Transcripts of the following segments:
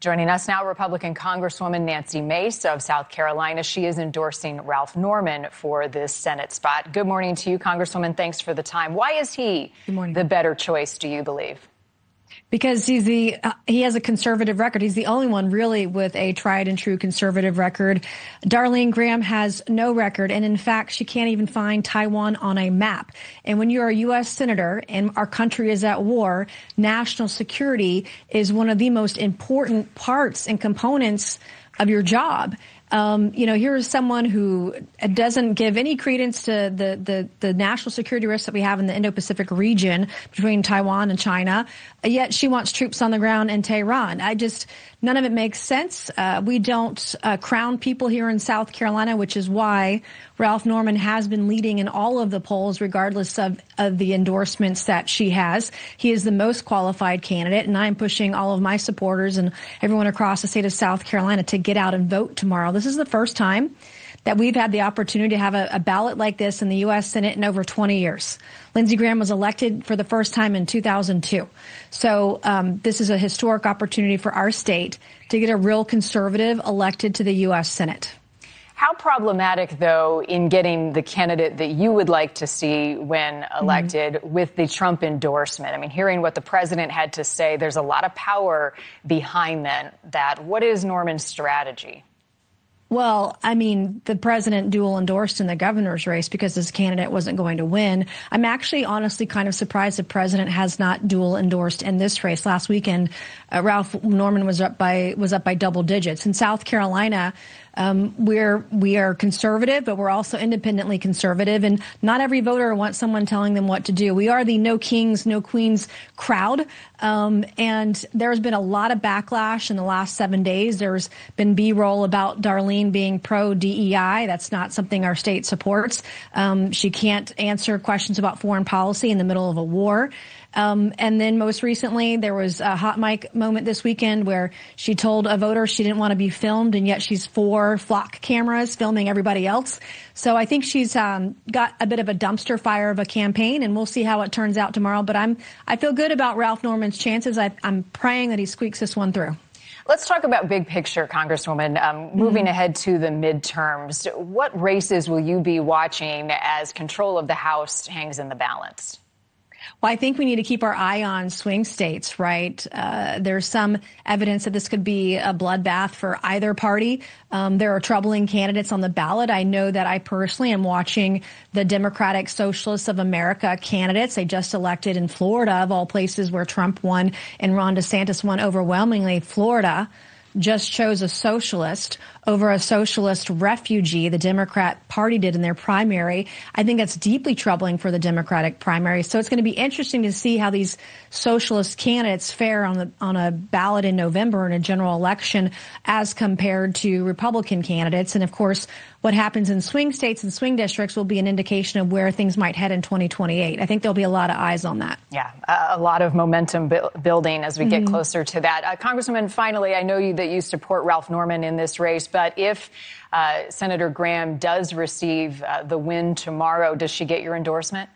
Joining us now, Republican Congresswoman Nancy Mace of South Carolina. She is endorsing Ralph Norman for this Senate spot. Good morning to you, Congresswoman. Thanks for the time. Why is he the better choice, do you believe? Because he has a conservative record. He's the only one really with a tried and true conservative record. Darlene Graham has no record. And in fact, she can't even find Taiwan on a map. And when you're a U.S. senator and our country is at war, national security is one of the most important parts and components of your job. Here is someone who doesn't give any credence to the national security risks that we have in the Indo-Pacific region between Taiwan and China, yet she wants troops on the ground in Tehran. None of it makes sense. We don't crown people here in South Carolina, which is why Ralph Norman has been leading in all of the polls, regardless of the endorsements that she has. He is the most qualified candidate, and I'm pushing all of my supporters and everyone across the state of South Carolina to get out and vote tomorrow. This is the first time that we've had the opportunity to have a ballot like this in the U.S. Senate in over 20 years. Lindsey Graham was elected for the first time in 2002. So this is a historic opportunity for our state to get a real conservative elected to the U.S. Senate. How problematic, though, in getting the candidate that you would like to see when elected with the Trump endorsement? I mean, hearing what the president had to say, there's a lot of power behind that. What is Norman's strategy? Well, I mean, the president dual endorsed in the governor's race because his candidate wasn't going to win. I'm actually honestly kind of surprised the president has not dual endorsed in this race. Last weekend, Ralph Norman was up by double digits. In South Carolina, we are conservative, but we're also independently conservative, and not every voter wants someone telling them what to do. We are the no kings, no queens crowd, and there's been a lot of backlash in the last 7 days. There's been B-roll about Darlene being pro-DEI. That's not something our state supports. She can't answer questions about foreign policy in the middle of a war. And then most recently, there was a hot mic moment this weekend where she told a voter she didn't want to be filmed, and yet she's for flock cameras filming everybody else. So I think she's got a bit of a dumpster fire of a campaign, and we'll see how it turns out tomorrow. But I feel good about Ralph Norman's chances. I'm praying that he squeaks this one through. Let's talk about big picture, Congresswoman. Moving ahead to the midterms, what races will you be watching as control of the House hangs in the balance? Well, I think we need to keep our eye on swing states, right? There's some evidence that this could be a bloodbath for either party. There are troubling candidates on the ballot. I know that I personally am watching the Democratic Socialists of America candidates. They just elected in Florida, of all places where Trump won and Ron DeSantis won overwhelmingly. Florida just chose a socialist over a socialist refugee. The Democrat Party did in their primary. I think that's deeply troubling for the Democratic primary. So it's going to be interesting to see how these socialist candidates fare on a ballot in November in a general election as compared to Republican candidates. And of course, what happens in swing states and swing districts will be an indication of where things might head in 2028. I think there'll be a lot of eyes on that. Yeah, a lot of momentum building as we get closer to that. Congresswoman, finally, I know that you support Ralph Norman in this race, but if Senator Graham does receive the win tomorrow, does she get your endorsement?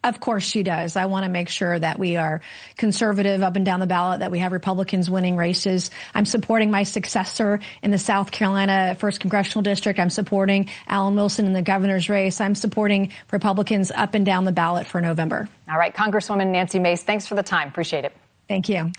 Of course she does. I want to make sure that we are conservative up and down the ballot, that we have Republicans winning races. I'm supporting my successor in the South Carolina 1st Congressional District. I'm supporting Alan Wilson in the governor's race. I'm supporting Republicans up and down the ballot for November. All right, Congresswoman Nancy Mace, thanks for the time. Appreciate it. Thank you.